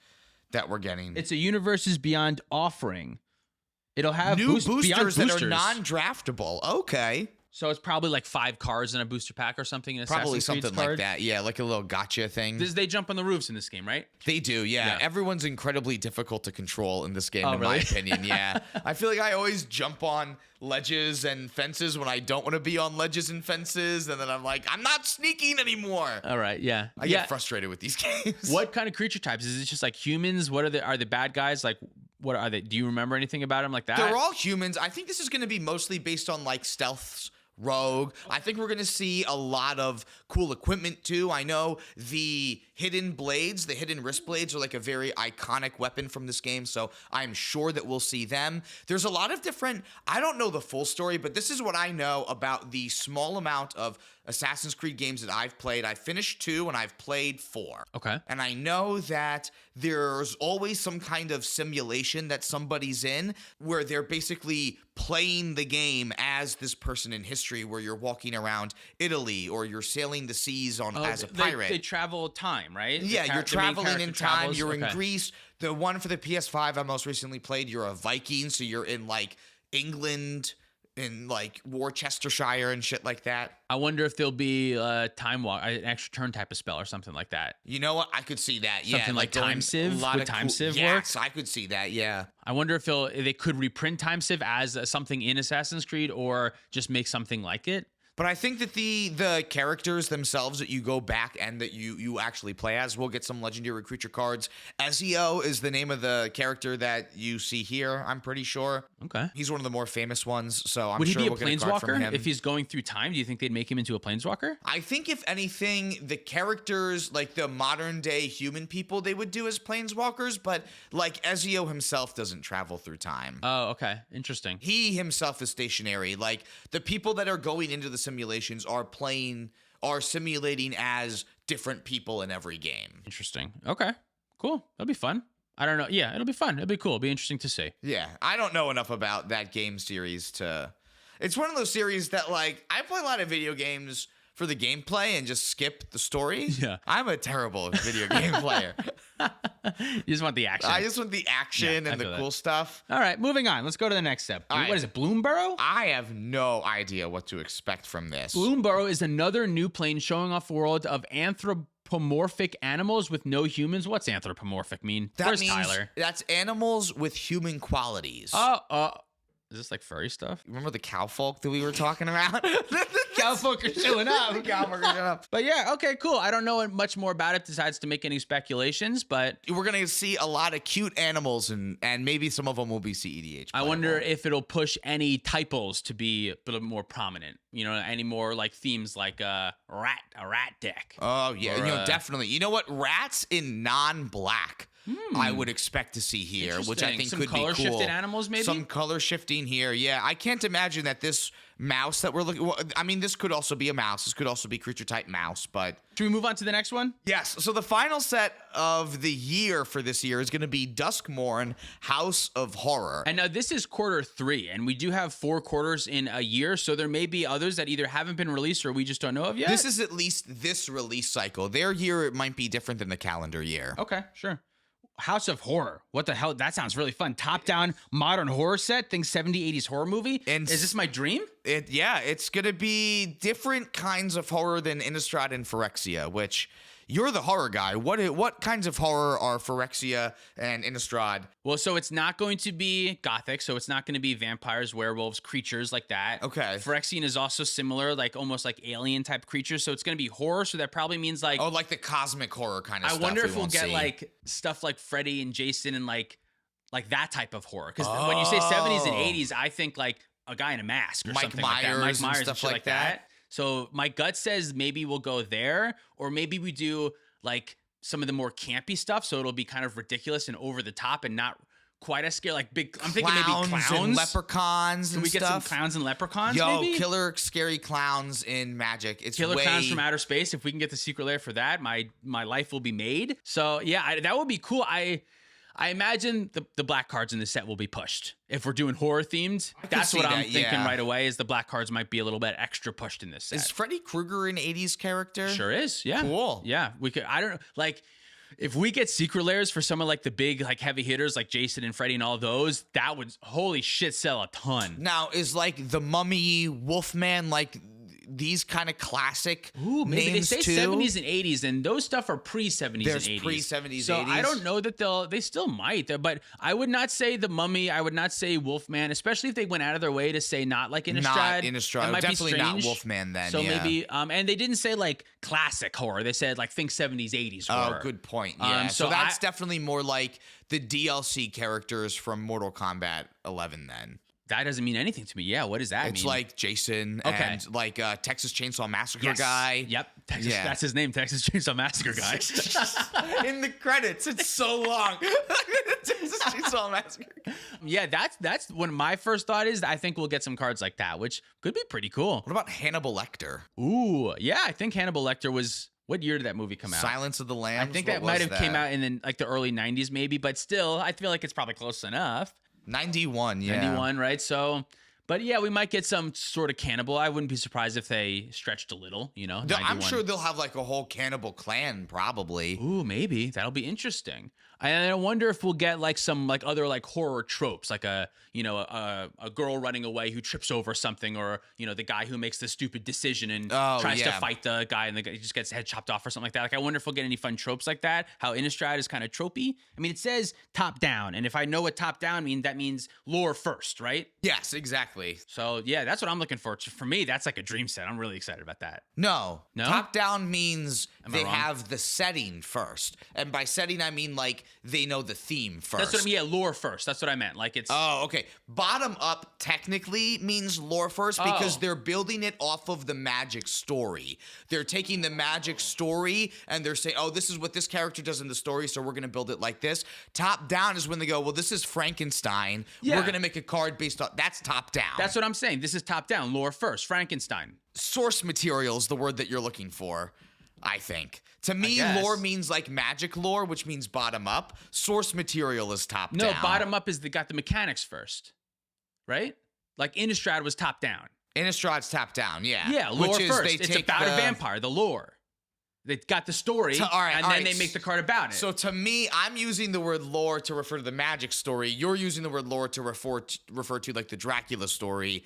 that we're getting. It's a Universes Beyond offering. It'll have new boosters that are non-draftable. Okay. So it's probably like 5 cars in a booster pack or something. In Probably Assassin's Creed's something like card. that. Yeah, like a little gotcha thing. They jump on the roofs in this game, right? They do, yeah. Yeah. Everyone's incredibly difficult to control in this game, in my really? opinion. Yeah. I feel like I always jump on ledges and fences when I don't want to be on ledges and fences. And then I'm like, I'm not sneaking anymore. All right, yeah. I get frustrated with these games. What kind of creature types? Is it just like humans? What are the bad guys? Like, what are they? Do you remember anything about them like that? They're all humans. I think this is going to be mostly based on like stealths. Rogue. I think we're going to see a lot of cool equipment too. I know the hidden blades, the hidden wrist blades are like a very iconic weapon from this game, so I'm sure that we'll see them. There's a lot of different, I don't know the full story, but this is what I know about the small amount of Assassin's Creed games that I've played. I finished 2 and I've played 4. Okay. And I know that there's always some kind of simulation that somebody's in where they're basically playing the game as this person in history, where you're walking around Italy or you're sailing the seas as a pirate. They travel time, right? Yeah, you're traveling in time. travels- You're in okay. Greece. The one for the PS5 I most recently played, you're a Viking, so you're in like England, in like Worcestershire and shit like that. I wonder if there'll be time walk, an extra turn type of spell or something like that. You know what? I could see that. Yeah, Something like Time Civ? Would Time Civ work? Yes, I could see that. Yeah. I wonder if they could reprint Time Civ as something in Assassin's Creed or just make something like it. But I think that the characters themselves that you go back and that you actually play as will get some legendary creature cards. Ezio is the name of the character that you see here, I'm pretty sure. Okay. He's one of the more famous ones, so I'm Would he sure be a we'll get a card from planeswalker him. if he's going through time? Do you think they'd make him into a planeswalker? I think if anything, the characters, like the modern day human people, they would do as planeswalkers, but like Ezio himself doesn't travel through time. Oh, okay. Interesting. He himself is stationary. Like the people that are going into the simulations are simulating as different people in every game. Interesting. Okay. Cool. That'll be fun. I don't know. Yeah, it'll be fun. It'll be cool. It'll be interesting to see. Yeah, I don't know enough about that game series to. It's one of those series that like I play a lot of video games for the gameplay and just skip the story. Yeah. I'm a terrible video game player. You just want the action. I just want the action Yeah, I and the feel cool that. stuff. All right, moving on. Let's go to the next step. All right. What is it, Bloombar? I have no idea what to expect from this. Bloombar is another new plane showing off a world of anthropomorphic animals with no humans. What's anthropomorphic mean? That Where's means Tyler? that's animals with human qualities. Is this like furry stuff? Remember the cowfolk that we were talking about? Cowfolk are showing up. Cowfolk are showing up. But yeah, okay, cool. I don't know much more about it besides to make any speculations, but We're going to see a lot of cute animals and maybe some of them will be cEDH. I wonder if it'll push any typos to be a bit more prominent. You know, any more like themes like a rat deck. Oh, yeah. Or, Definitely. You know what? Rats in non-black. I would expect to see here, which I Interesting. think Some could be cool. color-shifted animals, maybe? Some color shifting here. Yeah, I can't imagine that this mouse that we're looking. Well, I mean, this could also be a mouse. This could also be creature type mouse. But Should we move on to the next one? yes, so the final set of the year for this year is going to be Duskmorn, House of Horror. And now this is quarter 3, and we do have 4 quarters in a year, so there may be others that either haven't been released or we just don't know of yet. This is at least this release cycle. Their year it might be different than the calendar year. Okay, sure. House of Horror. What the hell? That sounds really fun. Top-down modern horror set. Think 70s, 80s horror movie. And is this my dream? It's going to be different kinds of horror than Innistrad and Phyrexia, which you're the horror guy. What kinds of horror are Phyrexia and Innistrad? Well, so it's not going to be gothic, so it's not going to be vampires, werewolves, creatures like that. Okay. Phyrexian is also similar, like almost like alien type creatures, so it's going to be horror, so that probably means like Oh, like the cosmic horror kind of I stuff. wonder if we'll won't get see. like stuff like Freddy and Jason and like that type of horror. Because when you say 70s and 80s, I think like a guy in a mask or Mike something like that. Mike Myers and Myers stuff shit like that. So my gut says maybe we'll go there, or maybe we do like some of the more campy stuff. So it'll be kind of ridiculous and over the top and not quite as scary. Like big. I'm thinking maybe clowns and leprechauns Can and we get some stuff. clowns and leprechauns? Yo, maybe? killer scary clowns in Magic. It's Killer way... clowns from outer space. If we can get the secret lair for that, my life will be made. So yeah, that would be cool. I imagine the black cards in the set will be pushed. If we're doing horror themed, that's see what I'm that, thinking yeah. right away is the black cards might be a little bit extra pushed in this set. Is Freddy Krueger an 80s character? Sure is. Yeah. Cool. Yeah. We could, I don't know. Like, If we get secret layers for some of like the big like heavy hitters like Jason and Freddy and all those, that would holy shit sell a ton. Now, is like the Mummy, Wolfman, like these kind of classic maybe names they say too? 70s and 80s, and those stuff are pre-70s and 80s. There's pre-70s, so 80s. I don't know that they still might, but I would not say the Mummy. I would not say Wolfman, especially if they went out of their way to say not like Innistrad. Not Innistrad. It might Definitely be not strange. Wolfman then. So yeah. maybe, and they didn't say like classic horror. They said like think 70s, 80s horror. Oh, good point. Yeah. So so that's definitely more like the DLC characters from Mortal Kombat 11 then. That doesn't mean anything to me. Yeah, what does that mean? It's like Jason and like Texas Chainsaw Massacre guy. Yep. That's his name, Texas Chainsaw Massacre guy. In the credits, it's so long. Texas Chainsaw Massacre. Yeah, that's when my first thought is I think we'll get some cards like that, which could be pretty cool. What about Hannibal Lecter? Ooh, yeah, I think Hannibal Lecter was. What year did that movie come out? Silence of the Lambs. I think that might have came out in like the early 90s maybe, but still, I feel like it's probably close enough. 91, yeah. 91, right? So, but yeah, we might get some sort of cannibal. I wouldn't be surprised if they stretched a little, you know? I'm sure they'll have like a whole cannibal clan, probably. Ooh, maybe. That'll be interesting. And I wonder if we'll get like some like other like horror tropes, like a girl running away who trips over something, or the guy who makes the stupid decision and tries to fight the guy and the guy just gets head chopped off or something like that. Like I wonder if we'll get any fun tropes like that. How Innistrad is kind of tropey. I mean, it says top down, and if I know what top down means, that means lore first, right? Yes, exactly. So yeah, that's what I'm looking for. For me, that's like a dream set. I'm really excited about that. No. No? Top down means they wrong? have the setting first. And by setting, I mean like they know the theme first. That's what I mean. Yeah, lore first. That's what I meant. Like it's. Oh, okay. Bottom up technically means lore first because they're building it off of the Magic story. They're taking the Magic story and they're saying, oh, this is what this character does in the story, so we're going to build it like this. Top down is when they go, well, this is Frankenstein. Yeah. We're going to make a card based on... That's top down. That's what I'm saying. This is top down. Lore first. Frankenstein. Source material is the word that you're looking for, I think. To me, lore means like Magic lore, which means bottom up. Source material is top down. No, bottom up is got the mechanics first, right? Like Innistrad was top down. Innistrad's top down, yeah. Yeah, lore which is first. They It's take about a vampire, the lore. They got the story, and then they make the card about it. So to me, I'm using the word lore to refer to the Magic story. You're using the word lore to refer to like the Dracula story.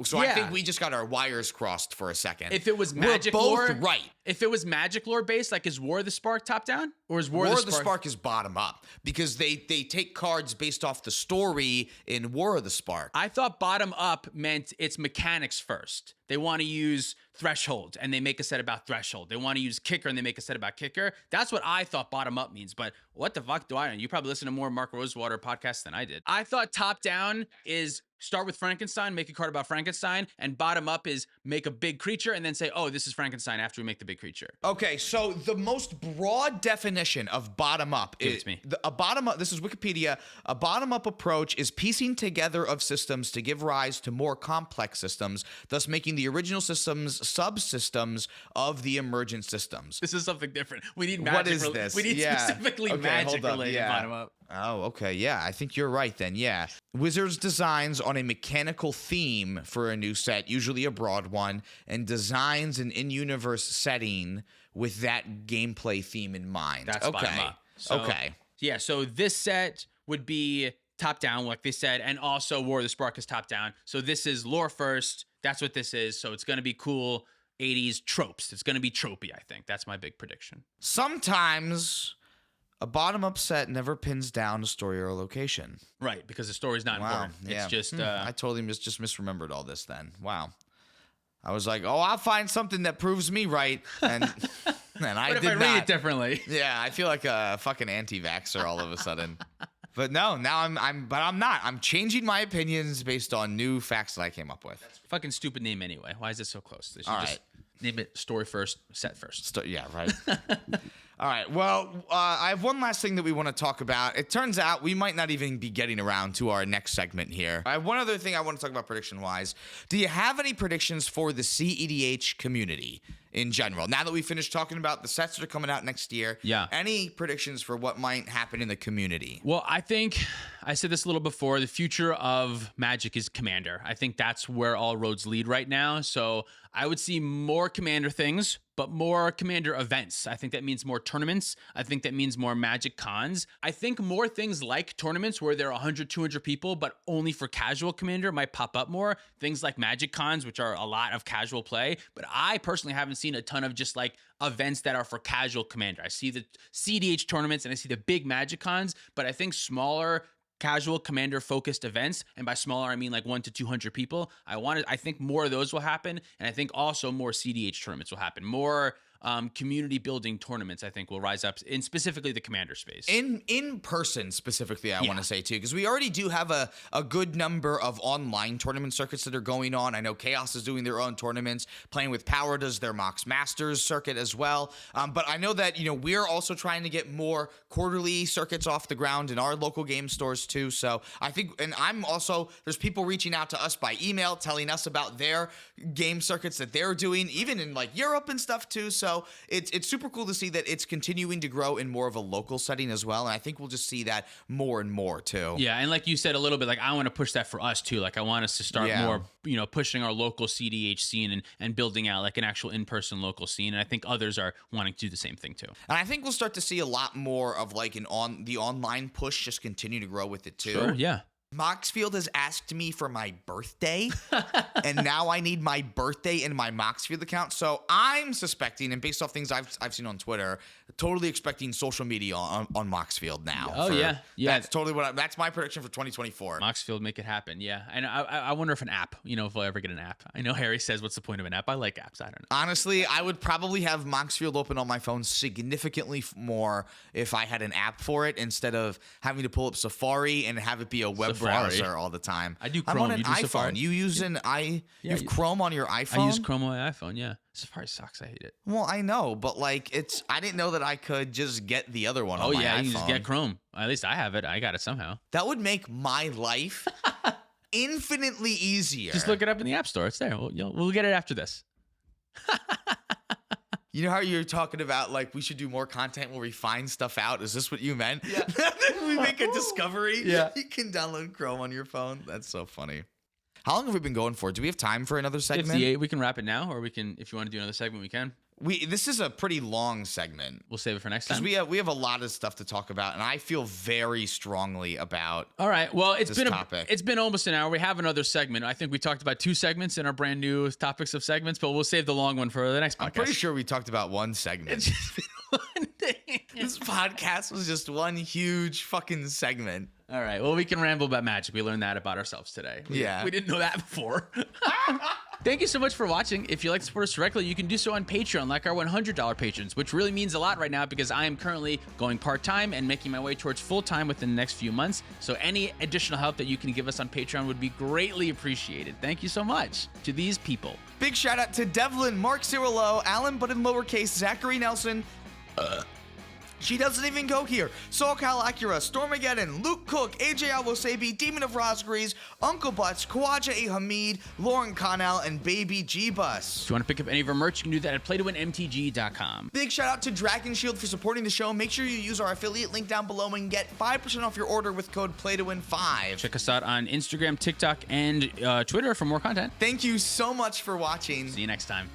So I think we just got our wires crossed for a second. If it was Magic We're both lore, right. If it was Magic lore based, like is War of the Spark top down, or is War of the Spark is bottom up because they take cards based off the story in War of the Spark. I thought bottom up meant it's mechanics first. They want to use Threshold, and they make a set about Threshold. They want to use Kicker, and they make a set about Kicker. That's what I thought bottom up means. But what the fuck do I know? You probably listen to more Mark Rosewater podcasts than I did. I thought top down is start with Frankenstein, make a card about Frankenstein, and bottom up is make a big creature and then say, oh, this is Frankenstein after we make the big creature. Okay, so the most broad definition of bottom up is a bottom up. This is Wikipedia. A bottom up approach is piecing together of systems to give rise to more complex systems, thus making the original systems subsystems of the emergent systems. This is something different. We need magic. What is this? We need specifically magic related bottom up. Oh, okay. Yeah, I think you're right then. Yeah. Wizards designs on a mechanical theme for a new set, usually a broad one, and designs an in-universe setting with that gameplay theme in mind. That's bottom up. So, okay. Yeah, so this set would be top down, like they said, and also War of the Spark is top down. So this is lore first. That's what this is. So it's going to be cool 80s tropes. It's going to be tropey, I think. That's my big prediction. Sometimes a bottom-up set never pins down a story or a location. Right, because the story's not important. Yeah. It's just... I totally just misremembered all this then. Wow. I was like, oh, I'll find something that proves me right. And I did not. What if I read it differently? Yeah, I feel like a fucking anti-vaxxer all of a sudden. But no, now I'm not. I'm changing my opinions based on new facts that I came up with. Fucking stupid name anyway. Why is it so close? They should All just right. name it story first, set first. Yeah, right. All right. Well, I have one last thing that we want to talk about. It turns out we might not even be getting around to our next segment here. I have one other thing I want to talk about prediction-wise. Do you have any predictions for the cEDH community in general? Now that we finished talking about the sets that are coming out next year, any predictions for what might happen in the community? Well, I think I said this a little before. The future of Magic is Commander. I think that's where all roads lead right now. So I would see more Commander things but more Commander events. I think that means more tournaments. I think that means more Magic cons. I think more things like tournaments where there are 100, 200 people, but only for casual Commander might pop up more. Things like Magic cons, which are a lot of casual play. But I personally haven't seen a ton of just like events that are for casual Commander. I see the cEDH tournaments and I see the big Magic cons, but I think smaller casual Commander focused events, and by smaller I mean like 1 to 200 people. I think more of those will happen, and I think also more cEDH tournaments will happen. More community building tournaments, I think, will rise up in specifically the Commander space. In person specifically, I want to say too, because we already do have a good number of online tournament circuits that are going on. I know Chaos is doing their own tournaments. Playing with Power does their Mox Masters circuit as well. But I know that we're also trying to get more quarterly circuits off the ground in our local game stores too. So I think, and there's people reaching out to us by email telling us about their game circuits that they're doing, even in like Europe and stuff too. So it's super cool to see that it's continuing to grow in more of a local setting as well. And I think we'll just see that more and more too. Yeah. And like you said a little bit, like I want to push that for us too. Like I want us to start more, pushing our local cEDH scene and building out like an actual in-person local scene. And I think others are wanting to do the same thing too. And I think we'll start to see a lot more of like the online push just continue to grow with it too. Sure, yeah. Moxfield has asked me for my birthday, and now I need my birthday in my Moxfield account. So I'm suspecting, and based off things I've seen on Twitter, totally expecting social media on Moxfield now. Oh yeah. That's totally that's my prediction for 2024. Moxfield, make it happen. Yeah, and I wonder if an app, if we'll ever get an app. I know Harry says, "What's the point of an app?" I like apps. I don't know. Honestly, I would probably have Moxfield open on my phone significantly more if I had an app for it instead of having to pull up Safari and have it be a web browser all the time. I do Chrome. I'm on an you do iPhone. Safari. You use you have Chrome on your iPhone? I use Chrome on my iPhone, yeah. Safari sucks. I hate it. Well, I know, but like I didn't know that I could just get the other one on my iPhone. You just get Chrome. At least I have it. I got it somehow. That would make my life infinitely easier. Just look it up in the App Store. It's there. We'll get it after this. You know how you're talking about like we should do more content where we find stuff out? Is this what you meant? Yeah. We make a discovery. Yeah. You can download Chrome on your phone. That's so funny. How long have we been going for? Do we have time for another segment? 58. We can wrap it now, or we can, if you want to do another segment, we can. This is a pretty long segment. We'll save it for next time. Because we have a lot of stuff to talk about, and I feel very strongly about. All right. Well, it's been almost an hour. We have another segment. I think we talked about 2 segments in our brand new topics of segments, but we'll save the long one for the next podcast. I'm pretty sure we talked about one segment. It's just been one thing. This podcast was just one huge fucking segment. All right. Well, we can ramble about Magic. We learned that about ourselves today. We didn't know that before. Thank you so much for watching. If you'd like to support us directly, you can do so on Patreon, like our $100 patrons, which really means a lot right now because I am currently going part-time and making my way towards full-time within the next few months. So any additional help that you can give us on Patreon would be greatly appreciated. Thank you so much to these people. Big shout out to Devlin, Mark Cirillo, Alan but in lowercase, Zachary Nelson. She doesn't even go here. SoCal Acura, Stormageddon, Luke Cook, AJ Alvosabi, Demon of Rosgrees, Uncle Butts, Kawaja A. Hamid, Lauren Connell, and Baby G-Bus. If you want to pick up any of our merch, you can do that at playtowinmtg.com. Big shout out to Dragon Shield for supporting the show. Make sure you use our affiliate link down below and get 5% off your order with code PlayToWin5. Check us out on Instagram, TikTok, and Twitter for more content. Thank you so much for watching. See you next time.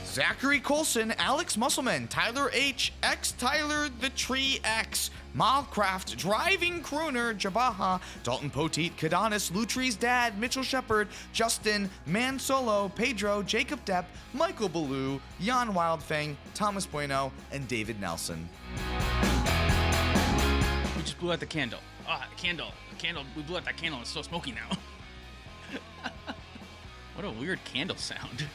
Zachary Colson, Alex Musselman, Tyler H, X Tyler the Tree X, Malcraft, Driving Crooner, Jabaha, Dalton Poteet, Kadonis, Lutree's dad, Mitchell Shepard, Justin, Man Solo, Pedro, Jacob Depp, Michael Ballou, Jan Wildfang, Thomas Bueno, and David Nelson. We just blew out the candle. Candle. We blew out that candle. It's so smoky now. What a weird candle sound.